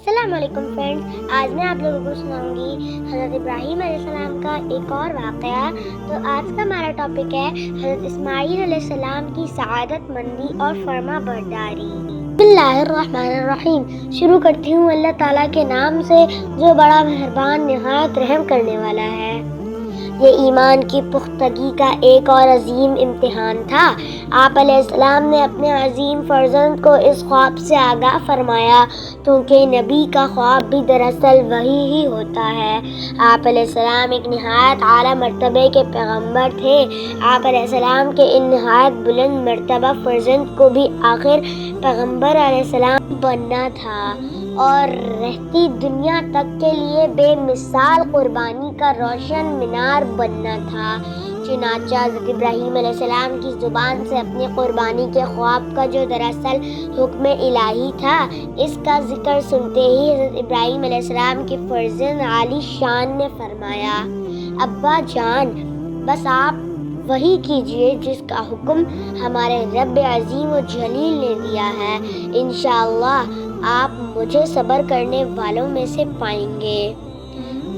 السلام علیکم فرینڈز، آج میں آپ لوگوں کو سناؤں گی حضرت ابراہیم علیہ السلام کا ایک اور واقعہ۔ تو آج کا ہمارا ٹاپک ہے حضرت اسماعیل علیہ السلام کی سعادت مندی اور فرما برداری۔ بسم اللہ الرحمن الرحیم۔ شروع کرتی ہوں اللہ تعالیٰ کے نام سے جو بڑا مہربان نہایت رحم کرنے والا ہے۔ یہ ایمان کی پختگی کا ایک اور عظیم امتحان تھا۔ آپ علیہ السلام نے اپنے عظیم فرزند کو اس خواب سے آگاہ فرمایا، کیونکہ نبی کا خواب بھی دراصل وہی ہی ہوتا ہے۔ آپ علیہ السلام ایک نہایت اعلیٰ مرتبے کے پیغمبر تھے۔ آپ علیہ السلام کے ان نہایت بلند مرتبہ فرزند کو بھی آخر پیغمبر علیہ السلام بننا تھا اور رہتی دنیا تک کے لیے بے مثال قربانی کا روشن مینار بننا تھا۔ چنانچہ حضرت ابراہیم علیہ السلام کی زبان سے اپنی قربانی کے خواب کا جو دراصل حکم الہی تھا، اس کا ذکر سنتے ہی حضرت ابراہیم علیہ السلام کے فرزند عالی شان نے فرمایا، ابا جان، بس آپ وہی کیجئے جس کا حکم ہمارے رب عظیم و جلیل نے دیا ہے۔ انشاءاللہ آپ مجھے صبر کرنے والوں میں سے پائیں گے۔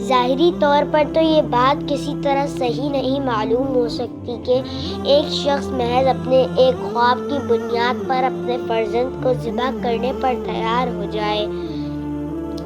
ظاہری طور پر تو یہ بات کسی طرح صحیح نہیں معلوم ہو سکتی کہ ایک شخص محض اپنے ایک خواب کی بنیاد پر اپنے فرزند کو ذبح کرنے پر تیار ہو جائے۔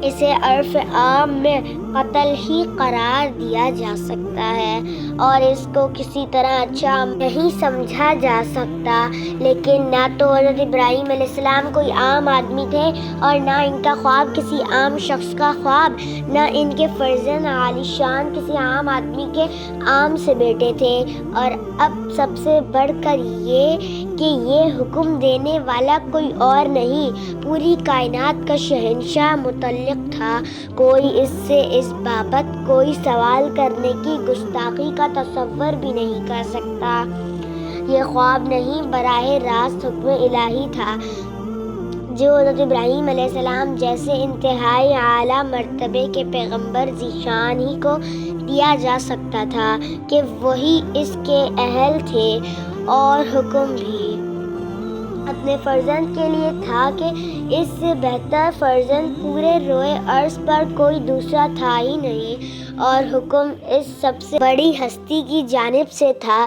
اسے عرف عام میں قتل ہی قرار دیا جا سکتا ہے اور اس کو کسی طرح اچھا نہیں سمجھا جا سکتا، لیکن نہ تو حضرت ابراہیم علیہ السلام کوئی عام آدمی تھے اور نہ ان کا خواب کسی عام شخص کا خواب، نہ ان کے فرزند عالی شان کسی عام آدمی کے عام سے بیٹے تھے، اور اب سب سے بڑھ کر یہ کہ یہ حکم دینے والا کوئی اور نہیں، پوری کائنات کا شہنشاہ متعلق تھا۔ کوئی اس سے اس بابت کوئی سوال کرنے کی گستاخی کا تصور بھی نہیں کر سکتا۔ یہ خواب نہیں، براہ راست حکم الہی تھا جو حضرت ابراہیم علیہ السلام جیسے انتہائی اعلیٰ مرتبے کے پیغمبر ذیشان ہی کو دیا جا سکتا تھا کہ وہی اس کے اہل تھے، اور حکم بھی اپنے فرزند کے لیے تھا کہ اس سے بہتر فرزند پورے روئے ارض پر کوئی دوسرا تھا ہی نہیں، اور حکم اس سب سے بڑی ہستی کی جانب سے تھا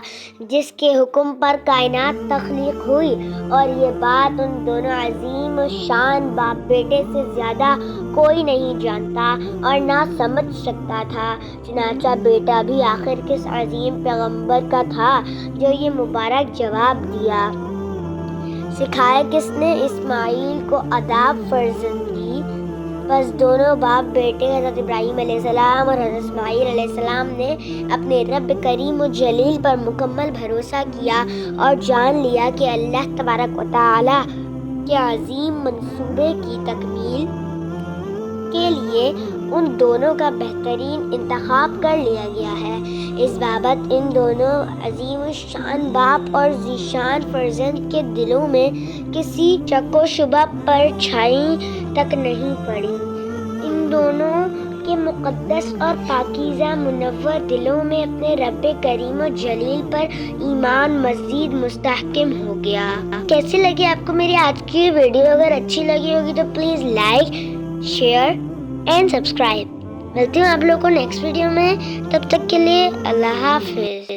جس کے حکم پر کائنات تخلیق ہوئی، اور یہ بات ان دونوں عظیم شان باپ بیٹے سے زیادہ کوئی نہیں جانتا اور نہ سمجھ سکتا تھا۔ چنانچہ بیٹا بھی آخر کس عظیم پیغمبر کا تھا جو یہ مبارک جواب دیا۔ سکھایا کس نے اسماعیل کو آداب فرزندگی؟ بس دونوں باپ بیٹے حضرت ابراہیم علیہ السلام اور حضرت اسماعیل علیہ السلام نے اپنے رب کریم و جلیل پر مکمل بھروسہ کیا اور جان لیا کہ اللہ تبارک و تعالیٰ کے عظیم منصوبے کی تکمیل کے لیے ان دونوں کا بہترین انتخاب کر لیا گیا ہے۔ اس بابت ان دونوں عظیم شان باپ اور ذیشان فرزند کے دلوں میں کسی شک و شبہ پر چھائی تک نہیں پڑی۔ ان دونوں کے مقدس اور پاکیزہ منور دلوں میں اپنے رب کریم و جلیل پر ایمان مزید مستحکم ہو گیا۔ کیسی لگی آپ کو میری آج کی ویڈیو؟ اگر اچھی لگی ہوگی تو please like, share and subscribe. ملتی ہوں آپ لوگوں کو نیکسٹ ویڈیو میں، تب تک کے لیے اللہ حافظ۔